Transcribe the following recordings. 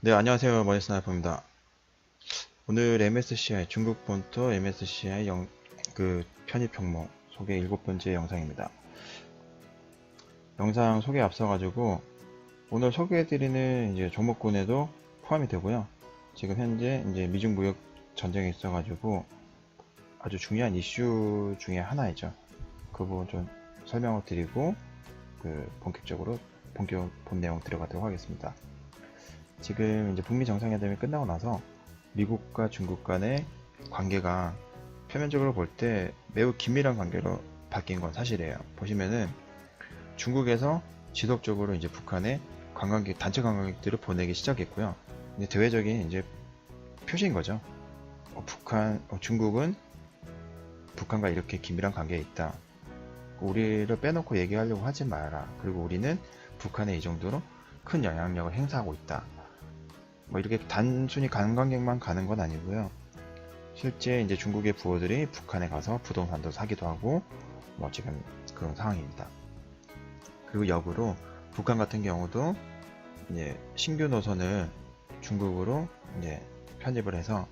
네, 안녕하세요. 머니스나이퍼입니다. 오늘 MSCI, 중국 본토 MSCI 편입 종목 소개 7번째 영상입니다. 영상 소개 앞서가지고 오늘 소개해드리는 이제 종목군에도 포함이 되고요. 지금 현재 이제 미중 무역 전쟁이 있어가지고 아주 중요한 이슈 중에 하나이죠. 그 부분 좀 설명을 드리고 본격적으로 본 내용 들어가도록 하겠습니다. 지금 이제 북미 정상회담이 끝나고 나서 미국과 중국 간의 관계가 표면적으로 볼 때 매우 긴밀한 관계로 바뀐 건 사실이에요. 보시면은 중국에서 지속적으로 이제 북한에 단체 관광객들을 보내기 시작했고요. 이제 대외적인 이제 표시인 거죠. 중국은 북한과 이렇게 긴밀한 관계에 있다. 우리를 빼놓고 얘기하려고 하지 마라. 그리고 우리는 북한에 이 정도로 큰 영향력을 행사하고 있다. 뭐 이렇게 단순히 관광객만 가는 건 아니고요. 실제 이제 중국의 부호들이 북한에 가서 부동산도 사기도 하고 뭐 지금 그런 상황입니다. 그리고 역으로 북한 같은 경우도 이제 신규 노선을 중국으로 이제 편입을 해서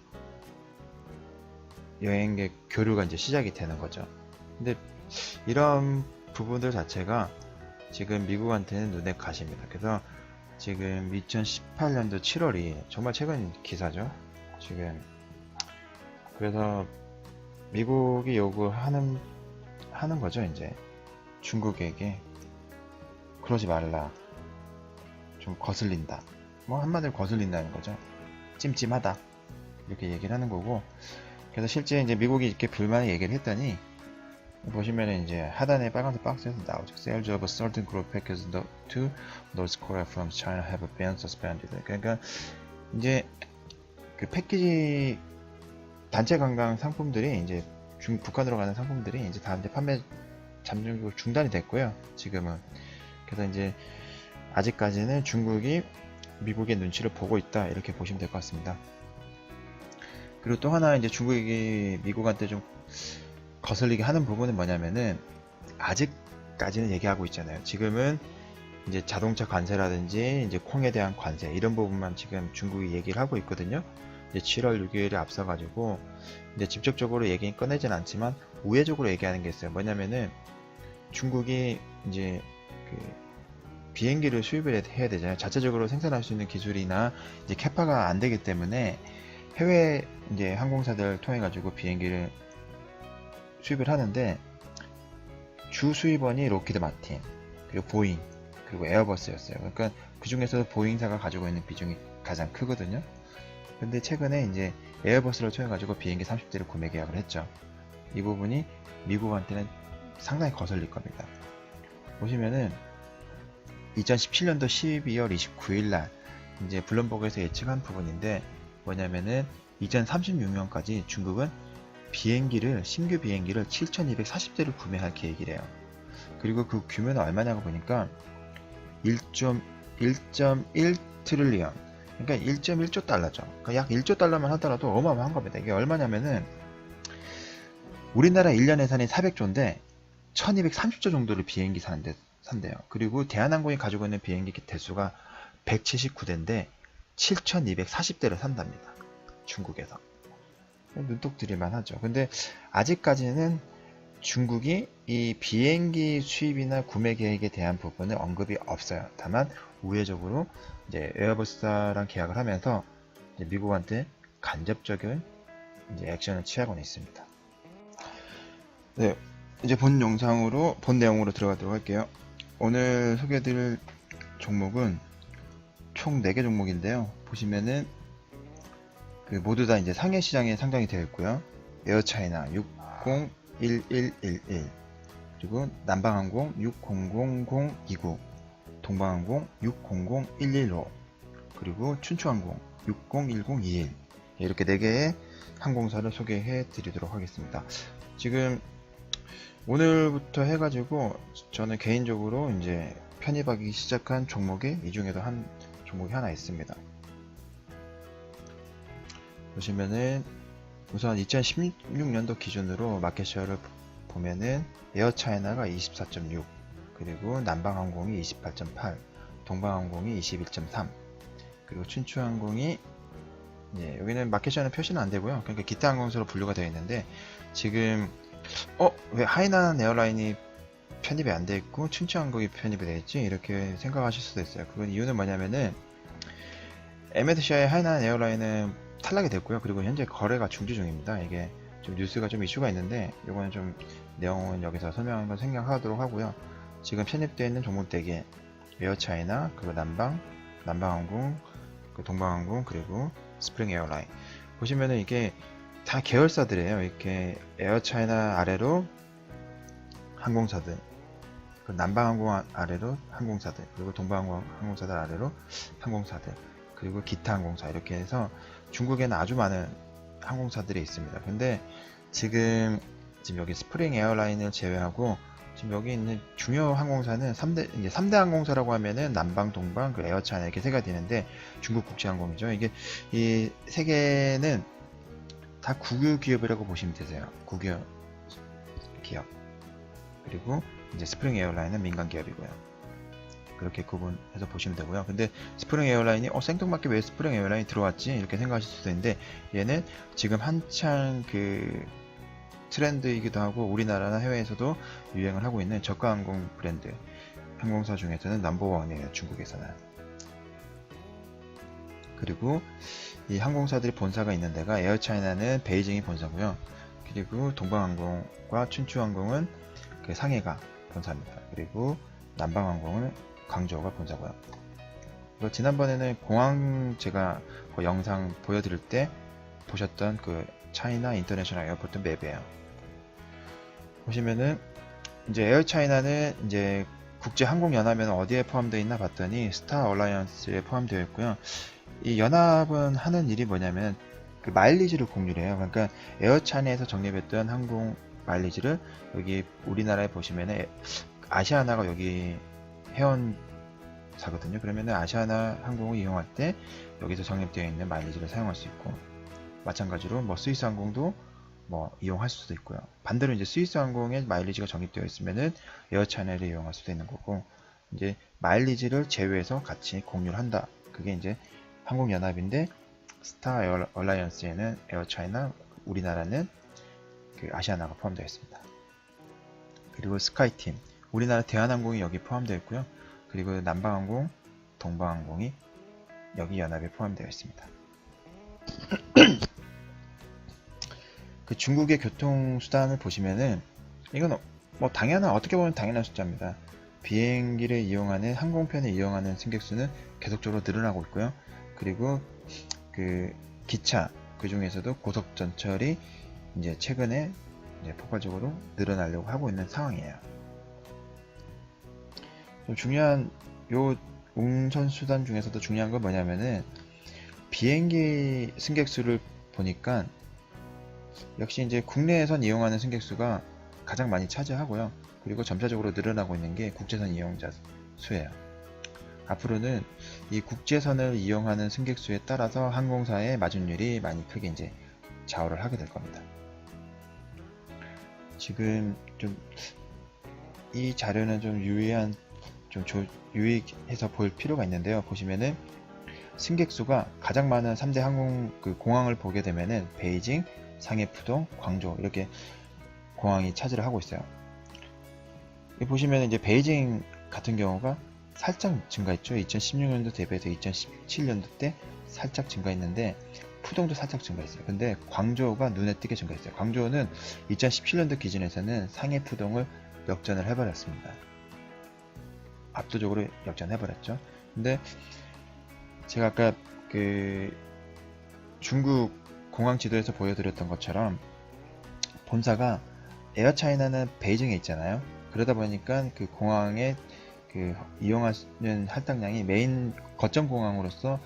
여행객 교류가 이제 시작이 되는 거죠. 근데 이런 부분들 자체가 지금 미국한테는 눈에 가십니다. 그래서 지금 2018년도 7월이 정말 최근 기사죠. 지금 그래서 미국이 요구하는 거죠. 이제 중국에게 그러지 말라. 좀 거슬린다. 뭐 한마디로 거슬린다는 거죠. 찜찜하다. 이렇게 얘기를 하는 거고. 그래서 실제 이제 미국이 이렇게 불만을 얘기를 했더니 보시면은 이제 하단에 빨간색 박스에서 나오죠. Sales of a certain group package to North Korea from China have been suspended. 그러니까 이제 그 패키지 단체 관광 상품들이 이제 북한으로 가는 상품들이 이제 다 이제 판매 잠정적으로 중단이 됐고요. 지금은 그래서 이제 아직까지는 중국이 미국의 눈치를 보고 있다 이렇게 보시면 될 것 같습니다. 그리고 또 하나 이제 중국이 미국한테 좀 거슬리게 하는 부분은 뭐냐면은 아직까지는 얘기하고 있잖아요. 지금은 이제 자동차 관세라든지 이제 콩에 대한 관세 이런 부분만 지금 중국이 얘기를 하고 있거든요. 이제 7월 6일에 앞서가지고 이제 직접적으로 얘기는 꺼내진 않지만 우회적으로 얘기하는 게 있어요. 뭐냐면은 중국이 이제 비행기를 수입을 해야 되잖아요. 자체적으로 생산할 수 있는 기술이나 이제 캐파가 안 되기 때문에 해외 이제 항공사들 통해 가지고 비행기를 수입을 하는데 주 수입원이 로키드 마틴 그리고 보잉 그리고 에어버스였어요. 그러니까 그 중에서 보잉사가 가지고 있는 비중이 가장 크거든요. 근데 최근에 이제 에어버스를 통해 가지고 비행기 30대를 구매 계약을 했죠. 이 부분이 미국한테는 상당히 거슬릴 겁니다. 보시면은 2017년도 12월 29일 날 이제 블룸버그에서 예측한 부분인데 뭐냐면은 2036년까지 중국은 신규 비행기를 7,240대를 구매할 계획이래요. 그리고 그 규모는 얼마냐고 보니까 1.1 트릴리언, 그러니까 1.1조 달러죠. 그러니까 약 1조 달러만 하더라도 어마어마한 겁니다. 이게 얼마냐면은 우리나라 1년 예산이 400조인데 1230조 정도를 비행기 산대요. 그리고 대한항공이 가지고 있는 비행기 대수가 179대인데 7,240대를 산답니다. 중국에서. 눈독 들일만 하죠. 근데 아직까지는 중국이 이 비행기 수입이나 구매 계획에 대한 부분은 언급이 없어요. 다만 우회적으로 이제 에어버스랑 계약을 하면서 이제 미국한테 간접적인 이제 액션을 취하고는 있습니다. 네, 이제 본 내용으로 들어가도록 할게요. 오늘 소개해드릴 종목은 총 4개 종목인데요. 보시면은 모두 다 이제 상해 시장에 상장이 되어 있고요. 에어차이나 601111 그리고 남방항공 600029 동방항공 600115 그리고 춘추항공 601021 이렇게 4개의 항공사를 소개해 드리도록 하겠습니다. 지금 오늘부터 해가지고 저는 개인적으로 이제 편입하기 시작한 종목이 이 중에도 한 종목이 하나 있습니다. 보시면은 우선 2016년도 기준으로 마켓쉐어를 보면은 에어차이나가 24.6 그리고 남방항공이 28.8 동방항공이 21.3 그리고 춘추항공이 여기는 마켓시아는 표시는 안 되고요. 그러니까 기타 항공사로 분류가 되어 있는데 지금 왜 하이난 에어라인이 편입이 안 돼 있고 춘추항공이 편입이 되어 있지? 이렇게 생각하실 수도 있어요. 그건 이유는 뭐냐면은 MSCI의 하이난 에어라인은 탈락이 됐고요. 그리고 현재 거래가 중지 중입니다. 이게 좀 뉴스가 좀 이슈가 있는데 이거는 좀 내용은 여기서 설명한 건 생략하도록 하고요. 지금 편입되어 있는 종목 4개 에어차이나, 그리고 남방항공, 동방항공, 그리고 스프링 에어라인 보시면은 이게 다 계열사들이에요. 이렇게 에어차이나 아래로 항공사들, 남방항공 아래로 항공사들, 그리고 동방항공 항공사들 아래로 항공사들, 그리고 기타 항공사, 이렇게 해서 중국에는 아주 많은 항공사들이 있습니다. 근데 지금 여기 스프링 에어라인을 제외하고 지금 여기 있는 중요 항공사는 3대 항공사라고 하면은 남방, 동방, 그 에어차이나 이렇게 3개가 되는데 중국 국제항공이죠. 이게 이 3개는 다 국유 기업이라고 보시면 되세요. 국유 기업. 그리고 이제 스프링 에어라인은 민간 기업이고요. 그렇게 구분해서 보시면 되고요. 근데 스프링 에어라인이 생뚱맞게 왜 스프링 에어라인이 들어왔지? 이렇게 생각하실 수도 있는데 얘는 지금 한창 그 트렌드이기도 하고 우리나라나 해외에서도 유행을 하고 있는 저가 항공 브랜드 항공사 중에서는 넘버원이에요. 중국에서는. 그리고 이 항공사들이 본사가 있는 데가 에어차이나는 베이징이 본사고요. 그리고 동방항공과 춘추항공은 그 상해가 본사입니다. 그리고 남방항공은 광저우가 본사고요. 그리고 지난번에는 공항 제가 그 영상 보여드릴 때 보셨던 그 차이나 인터내셔널 에어포트 맵이에요. 보시면은 이제 에어차이나는 이제 국제항공연합에는 어디에 포함되어 있나 봤더니 스타 얼라이언스에 포함되어 있고요. 이 연합은 하는 일이 뭐냐면 그 마일리지를 공유를 해요. 그러니까 에어차이나에서 적립했던 항공 마일리지를 여기 우리나라에 보시면은 아시아나가 여기 회원사거든요. 그러면은 아시아나 항공을 이용할 때 여기서 적립되어 있는 마일리지를 사용할 수 있고, 마찬가지로 뭐 스위스 항공도 뭐 이용할 수도 있고요. 반대로 이제 스위스 항공에 마일리지가 적립되어 있으면은 에어차이나를 이용할 수도 있는 거고, 이제 마일리지를 제외해서 같이 공유를 한다. 그게 이제 항공연합인데 스타 얼라이언스에는 에어차이나, 우리나라는 그 아시아나가 포함되어 있습니다. 그리고 스카이팀, 우리나라 대한항공이 여기 포함되어 있고요. 그리고 남방항공, 동방항공이 여기 연합에 포함되어 있습니다. 그 중국의 교통수단을 보시면은 이건 뭐 어떻게 보면 당연한 숫자입니다. 비행기를 이용하는, 항공편을 이용하는 승객수는 계속적으로 늘어나고 있고요. 그리고 그 기차, 그 중에서도 고속전철이 이제 최근에 이제 폭발적으로 늘어나려고 하고 있는 상황이에요. 좀 중요한 요 운전수단 중에서도 중요한 건 뭐냐면은 비행기 승객수를 보니까 역시 이제 국내에선 이용하는 승객수가 가장 많이 차지하고요. 그리고 점차적으로 늘어나고 있는 게 국제선 이용자 수예요. 앞으로는 이 국제선을 이용하는 승객수에 따라서 항공사의 마진율이 많이 크게 이제 좌우를 하게 될 겁니다. 지금 좀 이 자료는 좀 유의해서 볼 필요가 있는데요. 보시면은 승객수가 가장 많은 3대 항공 공항을 보게 되면은 베이징, 상해, 푸동, 광저우 이렇게 공항이 차지를 하고 있어요. 여기 보시면 이제 베이징 같은 경우가 살짝 증가했죠. 2016년도 대비해서 2017년도 때 살짝 증가했는데 푸동도 살짝 증가했어요. 근데 광저우가 눈에 띄게 증가했어요. 광저우는 2017년도 기준에서는 상해, 푸동을 역전을 해버렸습니다. 압도적으로 역전해버렸죠. 근데 제가 아까 그 중국 공항 지도에서 보여드렸던 것처럼 본사가 에어차이나는 베이징에 있잖아요. 그러다 보니까 그 공항에 그 이용하는 할당량이 메인 거점 공항으로서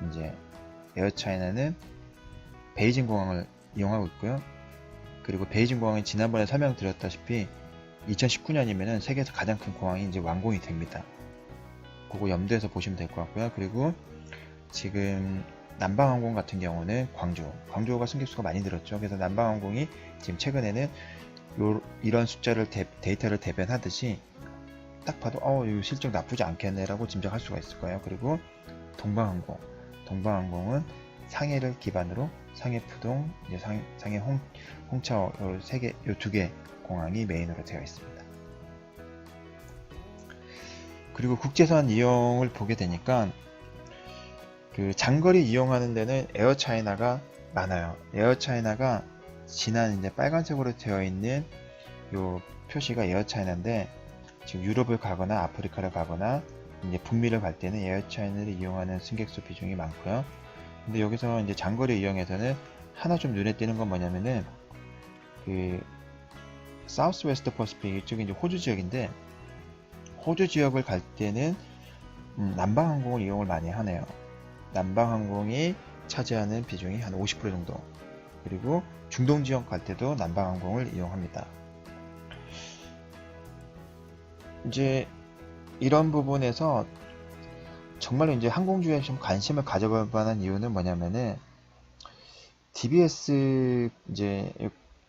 이제 에어차이나는 베이징 공항을 이용하고 있고요. 그리고 베이징 공항이 지난번에 설명드렸다시피 2019년이면은 세계에서 가장 큰 공항이 이제 완공이 됩니다. 그거 염두에서 보시면 될 것 같고요. 그리고 지금 남방항공 같은 경우는 광저우가 승객수가 많이 늘었죠. 그래서 남방항공이 지금 최근에는 이런 숫자를 데이터를 대변하듯이 딱 봐도 이 실적 나쁘지 않겠네 라고 짐작할 수가 있을 거예요. 그리고 동방항공은 상해를 기반으로 상해 푸동, 이제 상해 홍차오 요 두 개 공항이 메인으로 되어 있습니다. 그리고 국제선 이용을 보게 되니까 그 장거리 이용하는 데는 에어차이나가 많아요. 에어차이나가 진한 이제 빨간색으로 되어 있는 요 표시가 에어차이나인데, 지금 유럽을 가거나 아프리카를 가거나 이제 북미를 갈 때는 에어차이나를 이용하는 승객수 비중이 많고요. 근데 여기서 이제 장거리 이용에서는 하나 좀 눈에 띄는 건 뭐냐면은 그 사우스 웨스트 퍼시픽 이쪽이 이제 호주 지역인데, 호주 지역을 갈 때는 남방항공을 이용을 많이 하네요. 남방항공이 차지하는 비중이 한 50% 정도. 그리고 중동 지역 갈 때도 남방항공을 이용합니다. 이제 이런 부분에서 정말로 이제 항공주에 좀 관심을 가져볼 만한 이유는 뭐냐면은 DBS 이제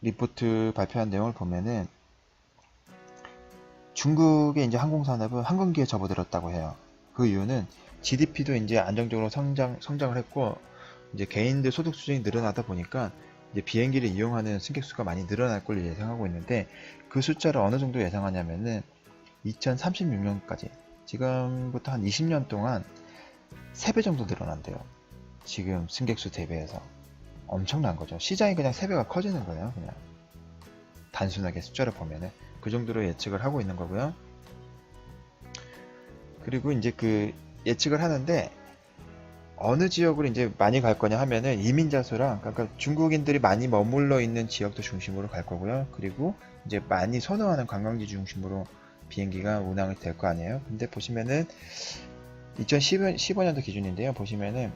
리포트 발표한 내용을 보면은 중국의 이제 항공산업은 황금기에 접어들었다고 해요. 그 이유는 GDP도 이제 안정적으로 성장을 했고, 이제 개인들 소득 수준이 늘어나다 보니까 이제 비행기를 이용하는 승객 수가 많이 늘어날 걸 예상하고 있는데, 그 숫자를 어느 정도 예상하냐면은 2036년까지 지금부터 한 20년 동안 3배 정도 늘어난대요. 지금 승객수 대비해서. 엄청난 거죠. 시장이 그냥 3배가 커지는 거예요. 그냥 단순하게 숫자를 보면은 그 정도로 예측을 하고 있는 거고요. 그리고 이제 그 예측을 하는데 어느 지역으로 이제 많이 갈 거냐 하면은 이민자 수랑, 그러니까 중국인들이 많이 머물러 있는 지역도 중심으로 갈 거고요. 그리고 이제 많이 선호하는 관광지 중심으로 비행기가 운항이 될 거 아니에요. 근데 보시면은 2015년도 기준인데요. 보시면은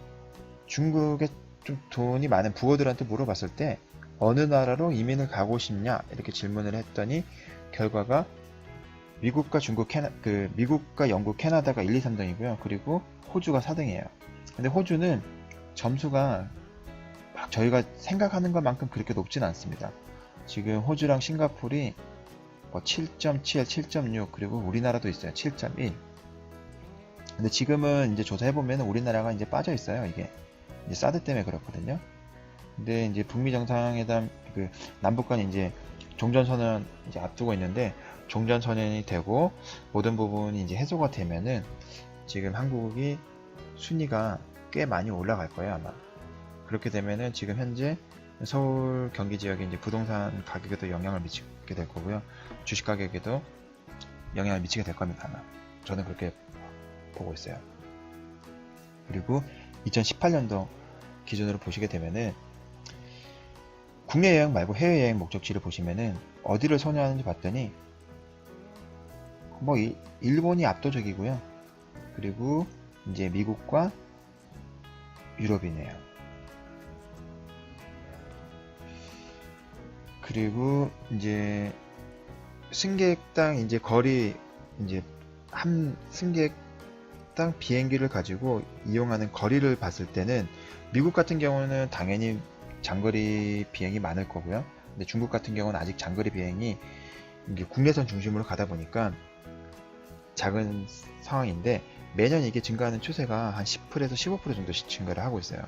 중국에 좀 돈이 많은 부호들한테 물어봤을 때 어느 나라로 이민을 가고 싶냐 이렇게 질문을 했더니 결과가 미국과 미국과 영국, 캐나다가 1, 2, 3등이고요. 그리고 호주가 4등이에요. 근데 호주는 점수가 막 저희가 생각하는 것만큼 그렇게 높진 않습니다. 지금 호주랑 싱가포르이 뭐 7.7, 7.6, 그리고 우리나라도 있어요. 7.1. 근데 지금은 이제 조사해보면 우리나라가 이제 빠져 있어요. 이게 이제 사드 때문에 그렇거든요. 근데 이제 북미 정상회담 그 남북 간 이제 종전선언 이제 앞두고 있는데, 종전선언이 되고 모든 부분이 이제 해소가 되면은 지금 한국이 순위가 꽤 많이 올라갈 거예요, 아마. 그렇게 되면은 지금 현재 서울 경기 지역의 이제 부동산 가격에도 영향을 미치게 될 거고요. 주식 가격에도 영향을 미치게 될 겁니다, 아마. 저는 그렇게 보고 있어요. 그리고 2018년도 기준으로 보시게 되면은 국내 여행 말고 해외여행 목적지를 보시면은 어디를 선호하는지 봤더니 뭐 일본이 압도적이고요. 그리고 이제 미국과 유럽이네요. 그리고 이제 승객당 이제 거리, 이제 한 승객당 비행기를 가지고 이용하는 거리를 봤을 때는 미국 같은 경우는 당연히 장거리 비행이 많을 거고요. 근데 중국 같은 경우는 아직 장거리 비행이 이게 국내선 중심으로 가다 보니까 작은 상황인데, 매년 이게 증가하는 추세가 한 10%에서 15% 정도씩 증가를 하고 있어요.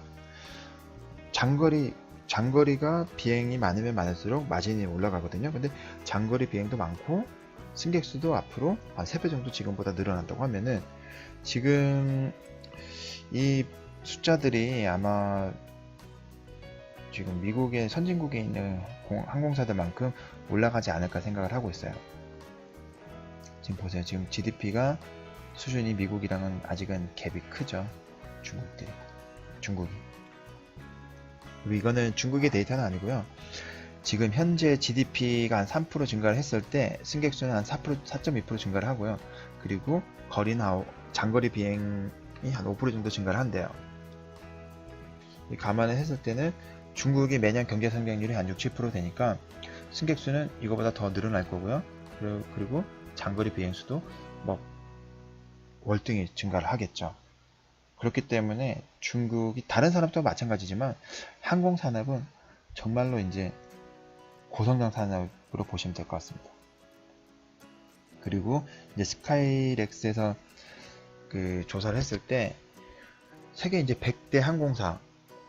장거리가 비행이 많으면 많을수록 마진이 올라가거든요. 근데 장거리 비행도 많고 승객 수도 앞으로 한 3배 정도 지금보다 늘어난다고 하면은 지금 이 숫자들이 아마 지금 미국의 선진국에 있는 항공사들만큼 올라가지 않을까 생각을 하고 있어요. 지금 보세요. 지금 GDP가 수준이 미국이랑은 아직은 갭이 크죠. 중국이. 그리고 이거는 중국의 데이터는 아니고요. 지금 현재 GDP가 한 3% 증가를 했을 때 승객 수는 한 4.2% 증가를 하고요. 그리고 장거리 비행이 한 5% 정도 증가를 한대요. 감안을 했을 때는 중국이 매년 경제 성장률이 한 6, 7% 되니까 승객 수는 이거보다 더 늘어날 거고요. 그리고 장거리 비행 수도 뭐 월등히 증가를 하겠죠. 그렇기 때문에 중국이 다른 산업도 마찬가지지만 항공 산업은 정말로 이제 고성장 산업으로 보시면 될 것 같습니다. 그리고 이제 스카이렉스에서 그 조사를 했을 때 세계 이제 100대 항공사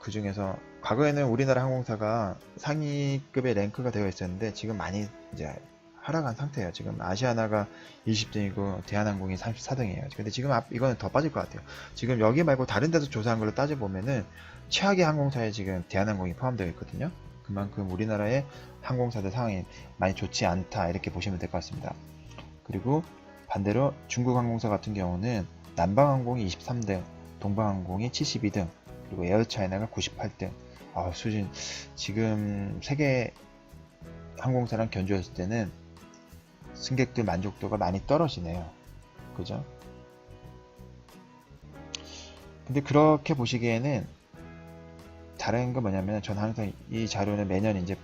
그 중에서 과거에는 우리나라 항공사가 상위급의 랭크가 되어 있었는데 지금 많이 이제 하락한 상태예요. 지금 아시아나가 20등이고 대한항공이 34등이에요. 근데 지금 이거는 더 빠질 것 같아요. 지금 여기 말고 다른 데서 조사한 걸로 따져보면은 최악의 항공사에 지금 대한항공이 포함되어 있거든요. 그만큼 우리나라의 항공사들 상황이 많이 좋지 않다 이렇게 보시면 될 것 같습니다. 그리고 반대로 중국 항공사 같은 경우는 남방항공이 23등, 동방항공이 72등, 그리고 에어차이나가 98등. 수준 지금 세계 항공사랑 견주었을 때는 승객들 만족도가 많이 떨어지네요. 그죠? 근데 그렇게 보시기에는 다른 건 뭐냐면 저는 항상 이 자료는 매년 이제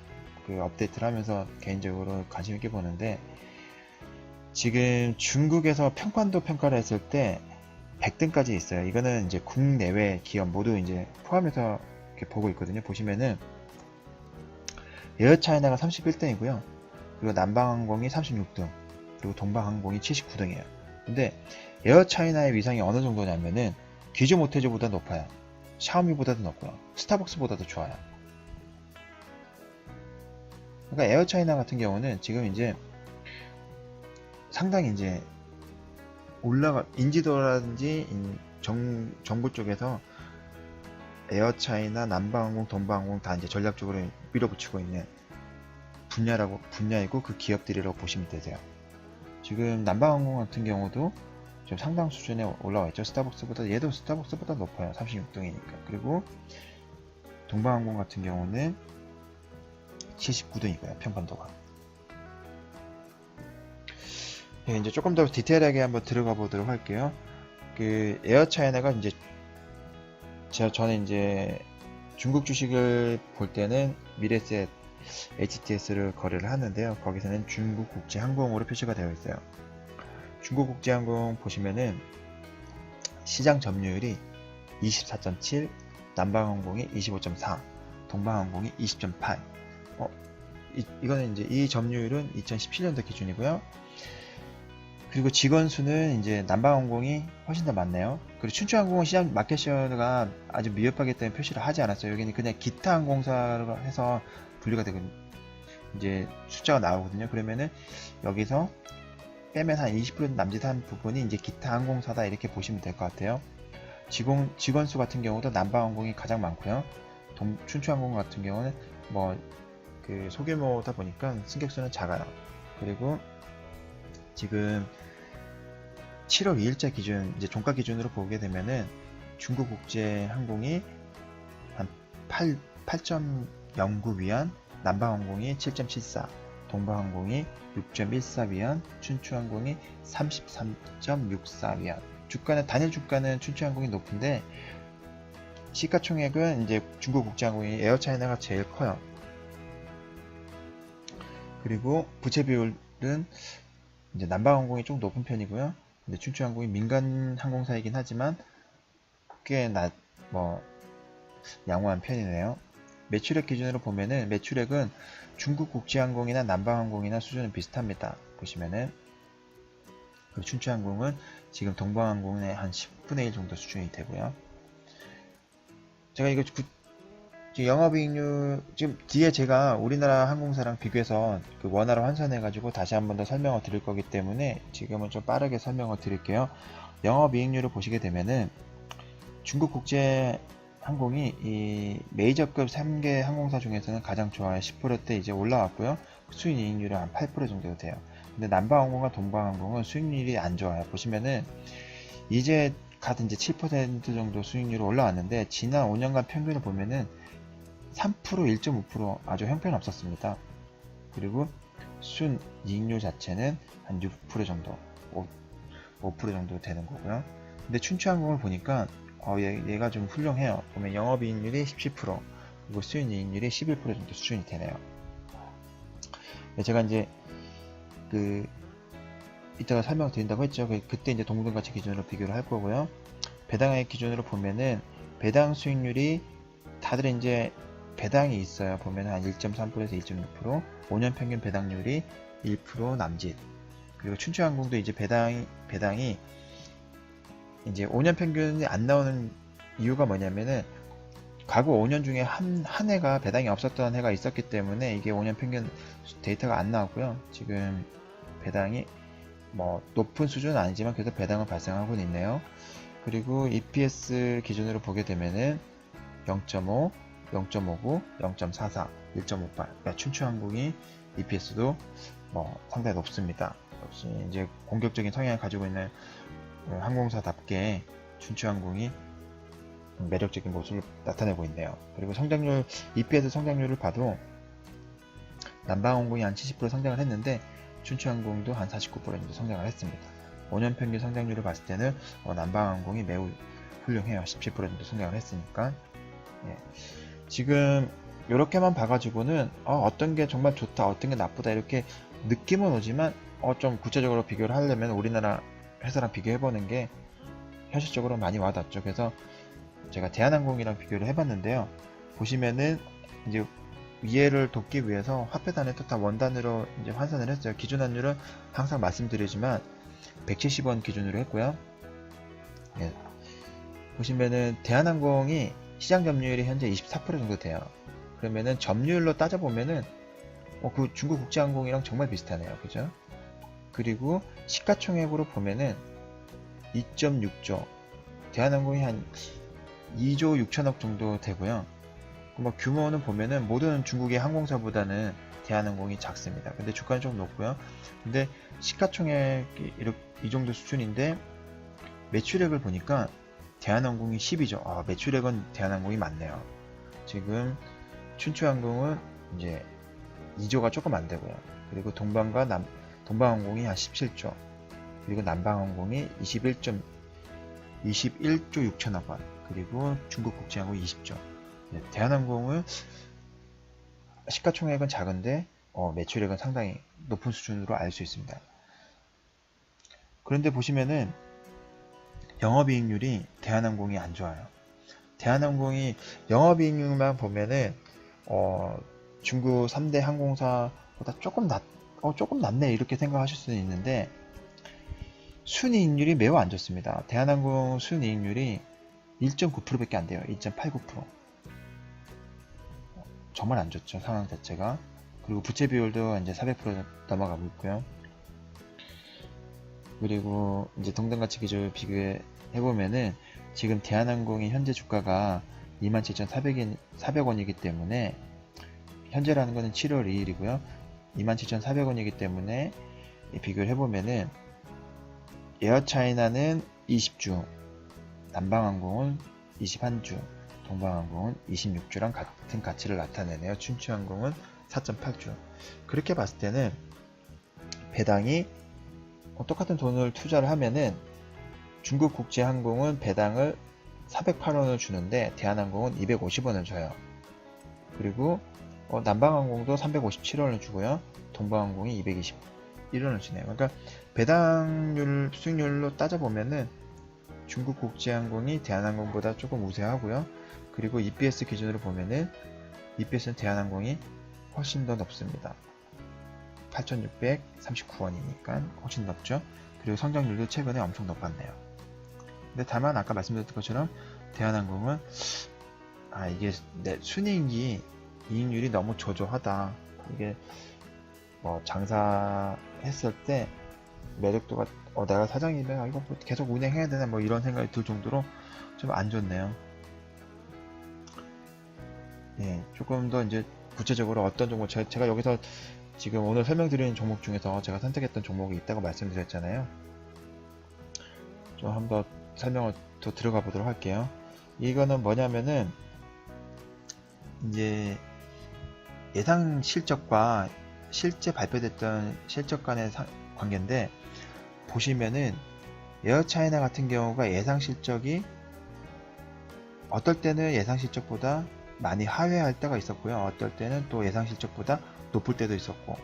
그 업데이트를 하면서 개인적으로 관심 있게 보는데 지금 중국에서 평판도 평가를 했을 때 100등까지 있어요. 이거는 이제 국내외 기업 모두 이제 포함해서 이렇게 보고 있거든요. 보시면은 에어차이나가 31등이고요. 그리고 남방항공이 36등, 그리고 동방항공이 79등이에요. 근데 에어차이나의 위상이 어느 정도냐면은 기조 모태주보다 높아요. 샤오미보다도 높고요. 스타벅스보다도 좋아요. 그러니까 에어차이나 같은 경우는 지금 이제 상당히 이제 인지도라든지 정부 쪽에서 에어차이나, 남방항공, 동방항공 다 이제 전략적으로 밀어붙이고 있는 분야이고 그 기업들이라고 보시면 되세요. 지금 남방항공 같은 경우도 좀 상당 수준에 올라와 있죠. 얘도 스타벅스보다 높아요. 36등이니까. 그리고 동방항공 같은 경우는 79등이고요. 평판도가. 네, 이제 조금 더 디테일하게 한번 들어가 보도록 할게요. 그 에어차이나가 이제 저는 이제 중국 주식을 볼 때는 미래셋 HTS를 거래를 하는데요. 거기서는 중국국제항공으로 표시가 되어 있어요. 중국국제항공 보시면은 시장 점유율이 24.7, 남방항공이 25.4, 동방항공이 20.8. 이거는 이제 이 점유율은 2017년도 기준이고요. 그리고 직원 수는 이제 남방항공이 훨씬 더 많네요. 그리고 춘추항공은 시장 마켓시어가 아주 미흡하기 때문에 표시를 하지 않았어요. 여기는 그냥 기타 항공사로 해서 분류가 되고 이제 숫자가 나오거든요. 그러면은 여기서 빼면 한 20% 남짓한 부분이 이제 기타 항공사다 이렇게 보시면 될 것 같아요. 직원 수 같은 경우도 남방항공이 가장 많고요. 춘추항공 같은 경우는 뭐 그 소규모다 보니까 승객 수는 작아요. 그리고 지금 7월 2일자 기준, 이제 종가 기준으로 보게 되면은 중국국제항공이 한 8.09위안, 남방항공이 7.74, 동방항공이 6.14위안, 춘추항공이 33.64위안. 단일 주가는 춘추항공이 높은데 시가총액은 이제 중국국제항공이 에어차이나가 제일 커요. 그리고 부채 비율은 이제 남방항공이 좀 높은 편이고요. 근데 춘추항공이 민간 항공사이긴 하지만 꽤 양호한 편이네요. 매출액 기준으로 보면은 매출액은 중국 국제항공이나 남방항공이나 수준은 비슷합니다. 보시면은 그리고 춘추항공은 지금 동방항공의 한 10분의 1 정도 수준이 되고요. 제가 이거 영업이익률 지금 뒤에 제가 우리나라 항공사랑 비교해서 그 원화로 환산해 가지고 다시 한 번 더 설명을 드릴 거기 때문에 지금은 좀 빠르게 설명을 드릴게요. 영업이익률을 보시게 되면은 중국국제항공이 이 메이저급 3개 항공사 중에서는 가장 좋아요. 10%대 이제 올라왔고요. 수익이익률이 한 8% 정도 돼요. 근데 남방항공과 동방항공은 수익률이 안 좋아요. 보시면은 이제 갓 이제 7% 정도 수익률이 올라왔는데 지난 5년간 평균을 보면은 3%, 1.5% 아주 형편없었습니다. 그리고 순이익률 자체는 한 6% 정도, 5% 정도 되는 거고요. 근데 춘추항공을 보니까 얘가 좀 훌륭해요. 보면 영업이익률이 17%, 그리고 수익이익률이 11% 정도 수준이 되네요. 제가 이제 이따가 설명드린다고 했죠. 그때 이제 동등가치 기준으로 비교를 할 거고요. 배당액 기준으로 보면은 배당 수익률이 다들 이제 배당이 있어요. 보면 한 1.3%에서 1.6%, 5년 평균 배당률이 1% 남짓. 그리고 춘추항공도 이제 배당이 이제 5년 평균이 안 나오는 이유가 뭐냐면은 과거 5년 중에 한 해가 배당이 없었던 해가 있었기 때문에 이게 5년 평균 데이터가 안 나왔고요. 지금 배당이 뭐 높은 수준은 아니지만 그래도 배당은 발생하고 있네요. 그리고 EPS 기준으로 보게 되면은 0.5, 0.59, 0.44, 1.58. 그러니까 춘추항공이 EPS도 뭐 상당히 높습니다. 역시 이제 공격적인 성향을 가지고 있는 항공사답게 춘추항공이 매력적인 모습을 나타내고 있네요. 그리고 성장률, EPS 성장률을 봐도 남방항공이 한 70% 성장을 했는데 춘추항공도 한 49% 정도 성장을 했습니다. 5년 평균 성장률을 봤을 때는 남방항공이 매우 훌륭해요. 17% 정도 성장을 했으니까. 예. 지금 이렇게만 봐가지고는 어떤 게 정말 좋다, 어떤 게 나쁘다 이렇게 느낌은 오지만 좀 구체적으로 비교를 하려면 우리나라 회사랑 비교해보는 게 현실적으로 많이 와닿죠. 그래서 제가 대한항공이랑 비교를 해봤는데요. 보시면은 이제 이해를 돕기 위해서 화폐단에도 다 원단으로 이제 환산을 했어요. 기준 환율은 항상 말씀드리지만 170원 기준으로 했고요. 예. 보시면은 대한항공이 시장 점유율이 현재 24% 정도 돼요. 그러면은 점유율로 따져보면은 그 중국 국제항공이랑 정말 비슷하네요. 그죠? 그리고 시가총액으로 보면은 2.6조, 대한항공이 한 2조 6천억 정도 되고요. 뭐 규모는 보면은 모든 중국의 항공사보다는 대한항공이 작습니다. 근데 주가는 좀 높고요. 근데 시가총액이 이 정도 수준인데 매출액을 보니까 대한항공이 12조. 매출액은 대한항공이 많네요. 지금 춘추항공은 이제 2조가 조금 안 되고요. 그리고 동방항공이 한 17조. 그리고 남방항공이 21조 6천억 원. 그리고 중국국제항공이 20조. 대한항공은 시가총액은 작은데 매출액은 상당히 높은 수준으로 알 수 있습니다. 그런데 보시면은 영업이익률이 대한항공이 안 좋아요. 대한항공이 영업이익률만 보면은 중국 3대 항공사보다 조금 낮네 이렇게 생각하실 수는 있는데 순이익률이 매우 안 좋습니다. 대한항공 순이익률이 1.9%밖에 안 돼요. 2.89%. 정말 안 좋죠. 상황 자체가. 그리고 부채 비율도 이제 400% 넘어가고 있고요. 그리고 이제 동등가치 기준을 비교해 보면은 지금 대한항공이 현재 주가가 27,400원이기 때문에 현재라는 거는 7월 2일이고요. 27,400원이기 때문에 비교를 해보면은 에어차이나는 20주, 남방항공은 21주, 동방항공은 26주랑 같은 가치를 나타내네요. 춘추항공은 4.8주. 그렇게 봤을 때는 배당이 똑같은 돈을 투자를 하면은 중국국제항공은 배당을 408원을 주는데 대한항공은 250원을 줘요. 그리고 남방항공도 357원을 주고요. 동방항공이 221원을 주네요. 그러니까 배당률, 수익률로 따져보면은 중국국제항공이 대한항공보다 조금 우세하고요. 그리고 EPS 기준으로 보면은 EPS는 대한항공이 훨씬 더 높습니다. 8,639원이니까 훨씬 높죠. 그리고 성장률도 최근에 엄청 높았네요. 근데 다만 아까 말씀드렸던 것처럼 대한항공은 이게 내 순이익이 이익률이 너무 저조하다. 이게 뭐 장사했을 때 매력도가 내가 사장이면 이거 뭐 계속 운행해야 되나 뭐 이런 생각이 들 정도로 좀 안 좋네요. 예, 조금 더 이제 구체적으로 어떤 종목 제가 여기서 지금 오늘 설명드리는 종목 중에서 제가 선택했던 종목이 있다고 말씀드렸잖아요. 좀 한번 설명을 더 들어가 보도록 할게요. 이거는 뭐냐면은 이제 예상 실적과 실제 발표됐던 실적 간의 관계인데 보시면은 에어차이나 같은 경우가 예상 실적이 어떨 때는 예상 실적보다 많이 하회할 때가 있었고요. 어떨 때는 또 예상 실적보다 높을 때도 있었고,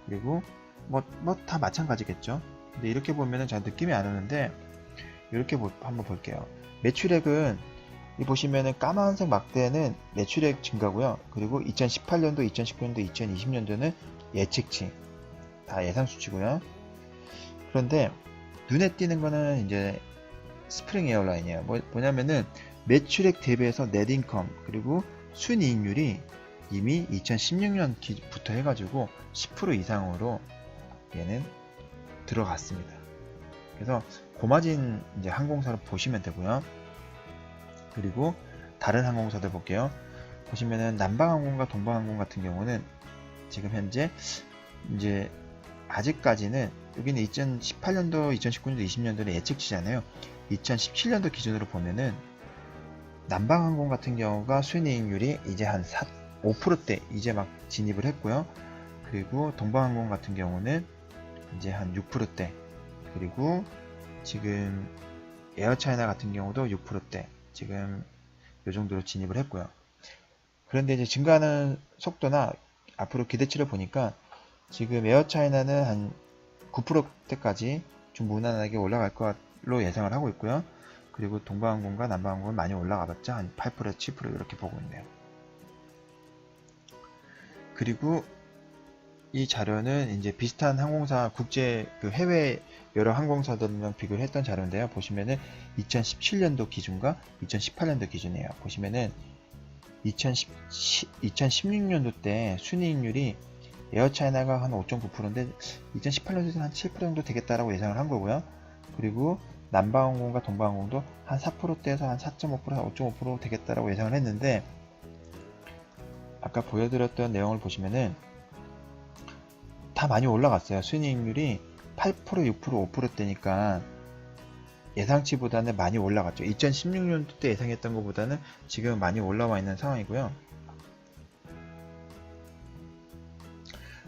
그리고 뭐 다 마찬가지겠죠. 근데 이렇게 보면은 잘 느낌이 안 오는데 이렇게 한번 볼게요. 매출액은 이 보시면은 까만색 막대는 매출액 증가고요. 그리고 2018년도, 2019년도, 2020년도는 예측치 다 예상 수치고요. 그런데 눈에 띄는 거는 이제 스프링 에어라인이에요. 뭐냐면은 매출액 대비해서 넷인컴 그리고 순이익률이 이미 2016년부터 해가지고 10% 이상으로 얘는 들어갔습니다. 그래서 고마진 이제 항공사를 보시면 되고요. 그리고 다른 항공사들 볼게요. 보시면은 남방항공과 동방항공 같은 경우는 지금 현재 이제 아직까지는 여기는 2018년도, 2019년도, 20년도는 예측치잖아요. 2017년도 기준으로 보면은 남방항공 같은 경우가 순이익률이 이제 한 5%대 이제 막 진입을 했고요. 그리고 동방항공 같은 경우는 이제 한 6%대, 그리고 지금 에어차이나 같은 경우도 6%대 지금 이 정도로 진입을 했고요. 그런데 이제 증가하는 속도나 앞으로 기대치를 보니까 지금 에어차이나는 한 9%대까지 좀 무난하게 올라갈 걸로 예상을 하고 있고요. 그리고 동방항공과 남방항공은 많이 올라가봤자 한 8%, 7% 이렇게 보고 있네요. 그리고 이 자료는 이제 비슷한 항공사 국제 그 해외 여러 항공사들이랑 비교를 했던 자료인데요. 보시면은 2017년도 기준과 2018년도 기준이에요. 보시면은 2016년도 때 순이익률이 에어차이나가 한 5.9%인데 2018년도에는 한 7% 정도 되겠다라고 예상을 한 거고요. 그리고 남방항공과 동방항공도 한 4%대에서 한 4.5%, 5.5% 되겠다라고 예상을 했는데 아까 보여드렸던 내용을 보시면은 다 많이 올라갔어요. 순이익률이 8%, 6%, 5%대니까 예상치보다는 많이 올라갔죠. 2016년도 때 예상했던 것보다는 지금 많이 올라와 있는 상황이고요.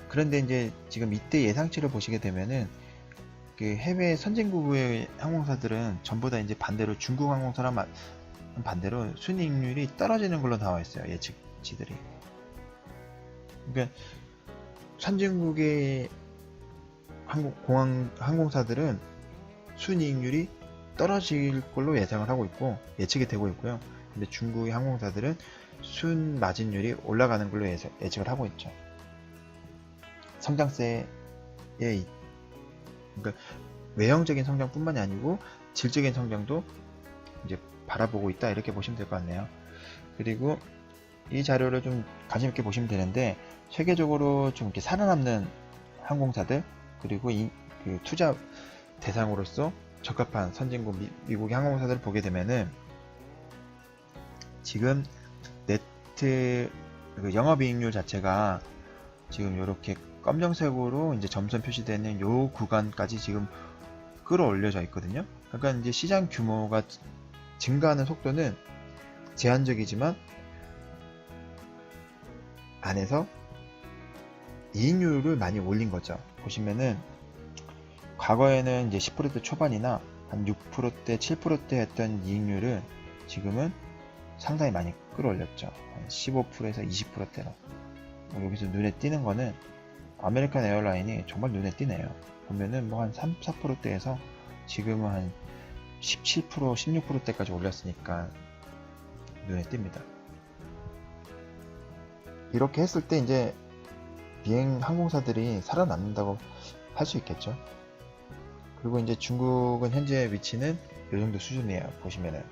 그런데 이제 지금 이때 예상치를 보시게 되면은 그 해외 선진국의 항공사들은 전부 다 이제 반대로 중국 항공사랑 반대로 순이익률이 떨어지는 걸로 나와 있어요. 예측치들이. 그러니까 선진국의 항공사들은 순이익률이 떨어질 걸로 예상을 하고 있고 예측이 되고 있고요. 근데 중국의 항공사들은 순마진율이 올라가는 걸로 예측을 하고 있죠. 성장세의 그러니까 외형적인 성장뿐만이 아니고 질적인 성장도 이제 바라보고 있다 이렇게 보시면 될 것 같네요. 그리고 이 자료를 좀 관심 있게 보시면 되는데 세계적으로 좀 이렇게 살아남는 항공사들 그리고 그 투자 대상으로서 적합한 선진국 미국의 항공사들을 보게 되면은 지금 네트 그 영업이익률 자체가 지금 이렇게 검정색으로 이제 점선 표시되는 요 구간까지 지금 끌어올려져 있거든요. 그러니까 이제 시장 규모가 증가하는 속도는 제한적이지만 안에서 이익률을 많이 올린 거죠. 보시면은 과거에는 이제 10% 초반이나 한 6%대, 7%대 했던 이익률을 지금은 상당히 많이 끌어올렸죠. 한 15%에서 20%대로. 여기서 눈에 띄는 거는 아메리칸 에어라인이 정말 눈에 띄네요. 보면은 뭐 한 3, 4%대에서 지금은 한 17%, 16%대까지 올렸으니까 눈에 띕니다. 이렇게 했을 때 이제 비행 항공사들이 살아남는다고 할 수 있겠죠. 그리고 이제 중국은 현재 위치는 이 정도 수준이에요. 보시면은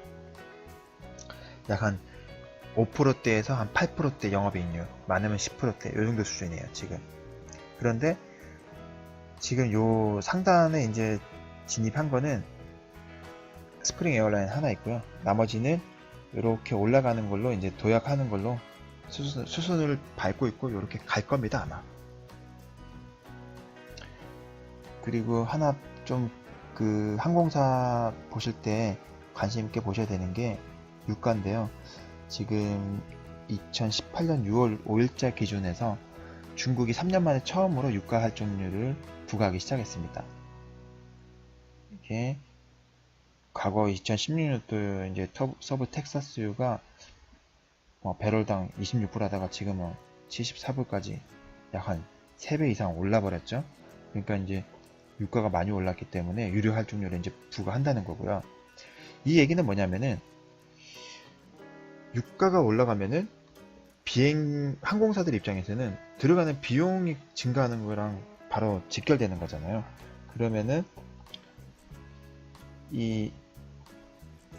약 한 5%대에서 한 8%대 영업이익률, 많으면 10%대 이 정도 수준이에요. 지금. 그런데 지금 요 상단에 이제 진입한 거는 스프링 에어라인 하나 있고요. 나머지는 이렇게 올라가는 걸로 이제 도약하는 걸로 수순을 밟고 있고 이렇게 갈 겁니다 아마. 그리고 하나 좀 그 항공사 보실 때 관심 있게 보셔야 되는 게 유가인데요. 지금 2018년 6월 5일자 기준에서 중국이 3년 만에 처음으로 유가 할증률을 부과하기 시작했습니다. 이게 과거 2016년도 이제 서부 텍사스유가 배럴당 26불 하다가 지금은 74불까지 약 한 3배 이상 올라버렸죠. 그러니까 이제 유가가 많이 올랐기 때문에 유료 할증률을 이제 부과한다는 거고요. 이 얘기는 뭐냐면은 유가가 올라가면은 항공사들 입장에서는 들어가는 비용이 증가하는 거랑 바로 직결되는 거잖아요. 그러면은 이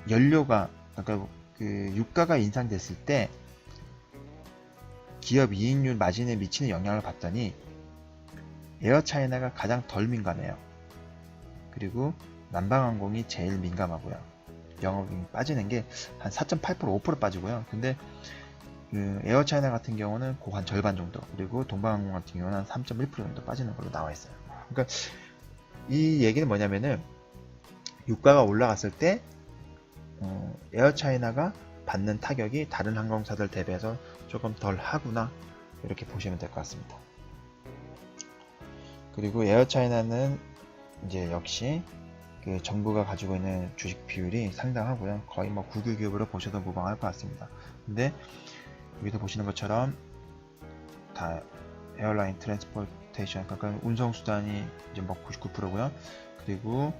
연료가, 그러니까 그 유가가 인상됐을 때 기업 이익률 마진에 미치는 영향을 봤더니 에어차이나가 가장 덜 민감해요. 그리고 남방항공이 제일 민감하고요. 영업이익이 빠지는 게 한 4.8% 5% 빠지고요. 근데 그 에어차이나 같은 경우는 그 한 절반 정도, 그리고 동방항공 같은 경우는 한 3.1% 정도 빠지는 걸로 나와 있어요. 그러니까 이 얘기는 뭐냐면은 유가가 올라갔을 때 에어차이나가 받는 타격이 다른 항공사들 대비해서 조금 덜 하구나, 이렇게 보시면 될 것 같습니다. 그리고 에어차이나는 이제 역시 그 정부가 가지고 있는 주식 비율이 상당하고요. 거의 뭐 국유기업으로 보셔도 무방할 것 같습니다. 근데 여기서 보시는 것처럼 다 에어라인 트랜스포테이션, 그러니까 운송수단이 이제 뭐 99%고요. 그리고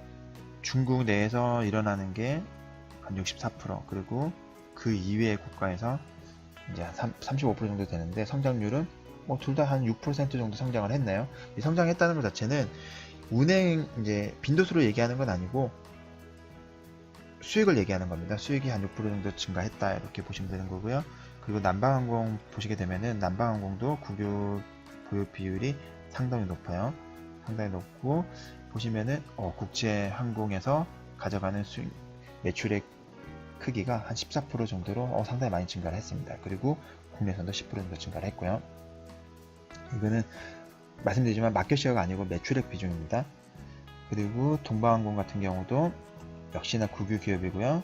중국 내에서 일어나는 게 한 64%, 그리고 그 이외의 국가에서 이제 35% 정도 되는데, 성장률은 뭐 둘 다 한 6% 정도 성장을 했네요. 이 성장했다는 것 자체는 운행 이제 빈도수를 얘기하는 건 아니고 수익을 얘기하는 겁니다. 수익이 한 6% 정도 증가했다, 이렇게 보시면 되는 거고요. 그리고 남방항공 보시게 되면은 남방항공도 국유 보유 비율이 상당히 높아요. 상당히 높고, 보시면은 국제항공에서 가져가는 수익 매출액 크기가 한 14% 정도로 상당히 많이 증가를 했습니다. 그리고 국내선도 10% 정도 증가를 했고요. 이거는 말씀드리지만 마켓시어가 아니고 매출액 비중입니다. 그리고 동방항공 같은 경우도 역시나 국유 기업이고요.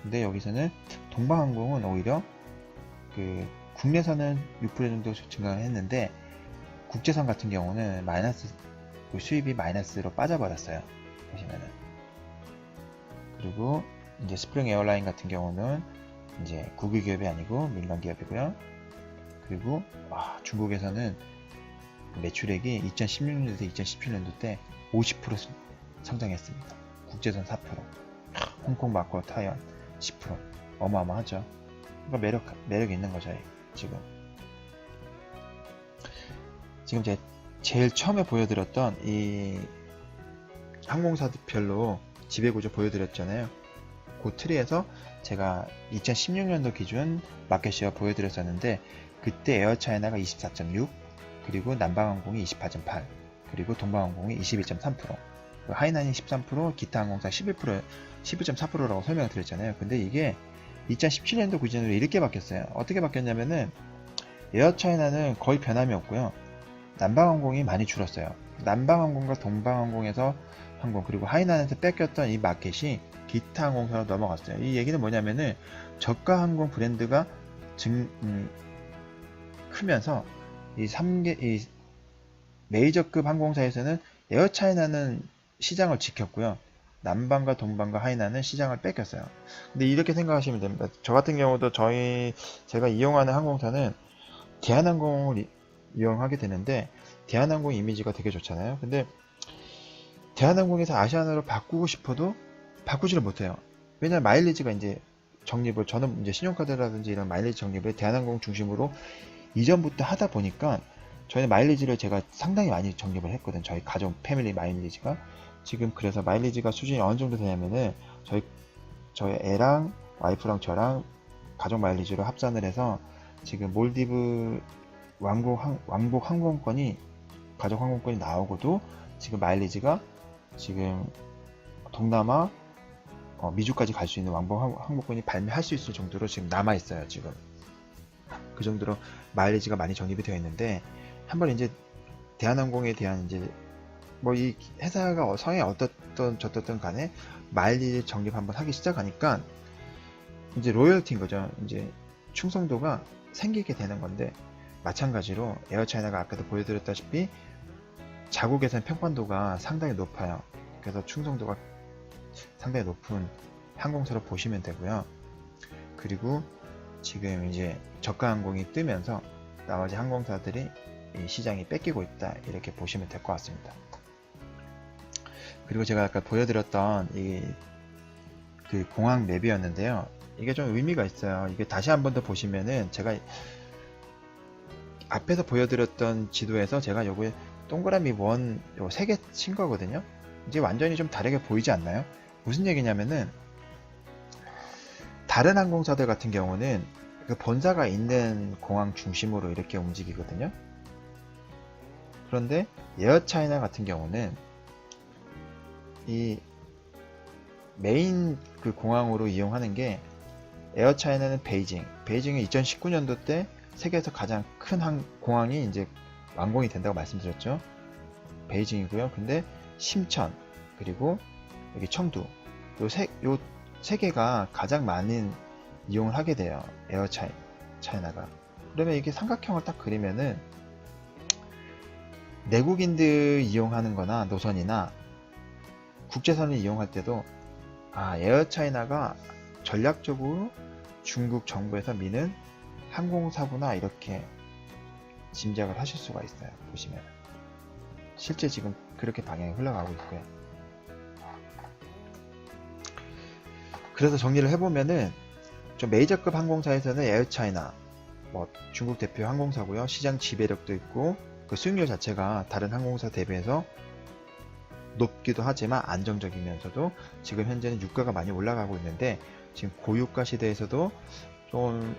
근데 여기서는 동방항공은 오히려 그 국내선은 6% 정도 증가를 했는데 국제선 같은 경우는 마이너스, 수입이 마이너스로 빠져버렸어요. 보시면은. 그리고 이제 스프링 에어라인 같은 경우는 이제 국유 기업이 아니고 민간 기업이고요. 그리고 중국에서는 매출액이 2016년도에서 2017년도 때 50% 성장했습니다. 국제선 4%, 홍콩, 마카오, 타이완 10%. 어마어마하죠. 그러니까 매력이 있는 거죠. 지금 제가 제일 처음에 보여드렸던 이 항공사별로 지배구조 보여드렸잖아요. 그 트리에서 제가 2016년도 기준 마켓시어 보여드렸었는데, 그때 에어차이나가 24.6, 그리고 남방항공이 28.8, 그리고 동방항공이 21.3%, 하이난이 13%, 기타 항공사 11.4%라고 설명을 드렸잖아요. 근데 이게 2017년도 기준으로 이렇게 바뀌었어요. 어떻게 바뀌었냐면은 에어차이나는 거의 변함이 없고요. 남방항공이 많이 줄었어요. 남방항공과 동방항공에서 항공, 그리고 하이난에서 뺏겼던 이 마켓이 기타 항공사로 넘어갔어요. 이 얘기는 뭐냐면은 저가 항공 브랜드가 크면서 이 메이저급 항공사에서는 에어차이나는 시장을 지켰고요. 남방과 동방과 하이난은 시장을 뺏겼어요. 근데 이렇게 생각하시면 됩니다. 저 같은 경우도 제가 이용하는 항공사는 대한항공을 이용하게 되는데, 대한항공 이미지가 되게 좋잖아요. 근데 대한항공에서 아시아나로 바꾸고 싶어도 바꾸지를 못해요. 왜냐하면 마일리지가 이제 저는 이제 신용카드라든지 이런 마일리지 적립을 대한항공 중심으로 이전부터 하다 보니까 저희는 마일리지를 제가 상당히 많이 적립을 했거든. 저희 가족 패밀리 마일리지가. 지금 그래서 마일리지가 수준이 어느 정도 되냐면은 저희 애랑 와이프랑 저랑 가족 마일리지로 합산을 해서 지금 몰디브 왕복 항공권이, 가족 항공권이 나오고도 지금 마일리지가 지금 동남아 미주까지 갈 수 있는 왕복 항공권이 발매할 수 있을 정도로 지금 남아 있어요. 지금 그 정도로 마일리지가 많이 적립이 되어 있는데, 한번 이제 대한항공에 대한 이제 뭐 이 회사가 성에 어떻든 간에 마일리지 적립 한번 하기 시작하니까 이제 로열티인 거죠. 이제 충성도가 생기게 되는 건데, 마찬가지로 에어차이나가 아까도 보여드렸다시피 자국에서는 평판도가 상당히 높아요. 그래서 충성도가 상당히 높은 항공사로 보시면 되고요. 그리고 지금 이제 저가 항공이 뜨면서 나머지 항공사들이 이 시장이 뺏기고 있다, 이렇게 보시면 될 것 같습니다. 그리고 제가 아까 보여드렸던 그 공항 맵이었는데요. 이게 좀 의미가 있어요. 이게 다시 한 번 더 보시면은 제가 앞에서 보여드렸던 지도에서 제가 요거에 동그라미 요 3개 친 거거든요. 이제 완전히 좀 다르게 보이지 않나요? 무슨 얘기냐면은 다른 항공사들 같은 경우는 그 본사가 있는 공항 중심으로 이렇게 움직이거든요. 그런데 에어차이나 같은 경우는 이 메인 그 공항으로 이용하는 게 에어차이나는 베이징이 2019년도 때 세계에서 가장 큰 공항이 이제 완공이 된다고 말씀드렸죠. 베이징이고요. 근데 심천 그리고 여기 청두 요 세 개가 가장 많은 이용을 하게 돼요. 에어차이나가. 그러면 이게 삼각형을 딱 그리면은 내국인들 이용하는 거나 노선이나 국제선을 이용할 때도 에어차이나가 전략적으로 중국 정부에서 미는 항공사구나 이렇게 짐작을 하실 수가 있어요. 보시면 실제 지금 그렇게 방향이 흘러가고 있고요. 그래서 정리를 해보면은 좀 메이저급 항공사에서는 에어차이나 뭐 중국 대표 항공사고요. 시장 지배력도 있고 그 수익률 자체가 다른 항공사 대비해서 높기도 하지만 안정적이면서도 지금 현재는 유가가 많이 올라가고 있는데 지금 고유가 시대에서도 좀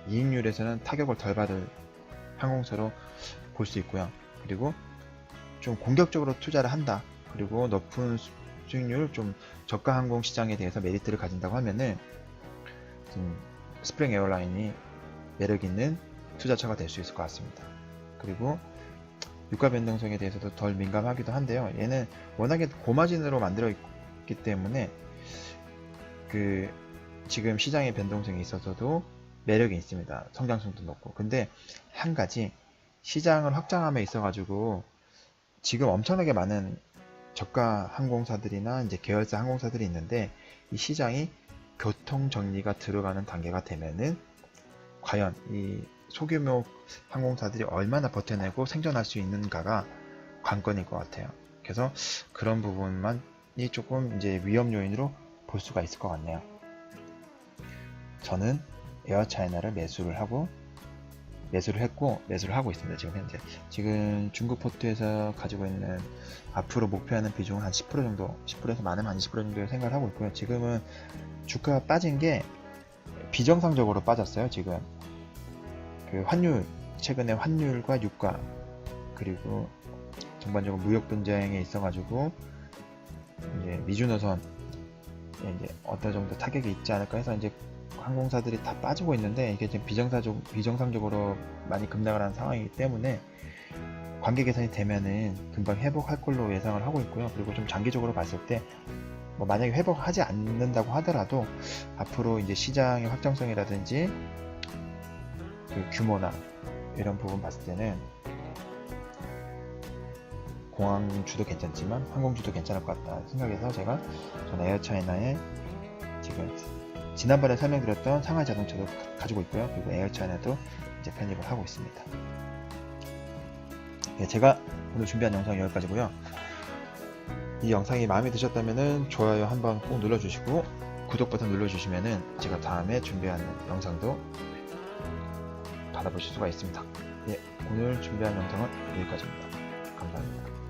이익률에서는 타격을 덜 받을 항공사로 볼 수 있고요. 그리고 좀 공격적으로 투자를 한다. 그리고 높은 수익률, 좀 저가 항공 시장에 대해서 메리트를 가진다고 하면은 스프링 에어라인이 매력 있는 투자처가 될 수 있을 것 같습니다. 그리고 유가 변동성에 대해서도 덜 민감하기도 한데요. 얘는 워낙에 고마진으로 만들어 있기 때문에 지금 시장의 변동성이 있어서도 매력이 있습니다. 성장성도 높고. 근데 한 가지 시장을 확장함에 있어 가지고 지금 엄청나게 많은 저가 항공사들이나 이제 계열사 항공사들이 있는데 이 시장이 교통 정리가 들어가는 단계가 되면은 과연 이 소규모 항공사들이 얼마나 버텨내고 생존할 수 있는가가 관건일 것 같아요. 그래서 그런 부분만이 조금 이제 위험 요인으로 볼 수가 있을 것 같네요. 저는 에어차이나를 매수를 했고 매수를 하고 있습니다. 지금 현재 중국 포트에서 가지고 있는 앞으로 목표하는 비중은 한 10% 정도, 10%에서 많으면 한 20% 정도 생각을 하고 있고요. 지금은 주가가 빠진 게 비정상적으로 빠졌어요. 지금 최근에 환율과 유가 그리고 전반적으로 무역 분쟁에 있어가지고 이제 미주노선 이제 어떤 정도 타격이 있지 않을까 해서 이제 항공사들이 다 빠지고 있는데 이게 지금 비정상적으로 많이 급락을 하는 상황이기 때문에 관계 개선이 되면은 금방 회복할 걸로 예상을 하고 있고요. 그리고 좀 장기적으로 봤을 때 뭐 만약에 회복하지 않는다고 하더라도 앞으로 이제 시장의 확장성이라든지 규모나 이런 부분 봤을 때는 공항주도 괜찮지만 항공주도 괜찮을 것 같다 생각해서 저는 에어차이나에 지금 지난번에 설명드렸던 상하이 자동차도 가지고 있고요. 그리고 에어차이나도 이제 편입을 하고 있습니다. 제가 오늘 준비한 영상은 여기까지고요. 이 영상이 마음에 드셨다면 좋아요 한번 꼭 눌러주시고 구독 버튼 눌러주시면 제가 다음에 준비한 영상도 받아보실 수가 있습니다. 오늘 준비한 영상은 여기까지입니다. 감사합니다.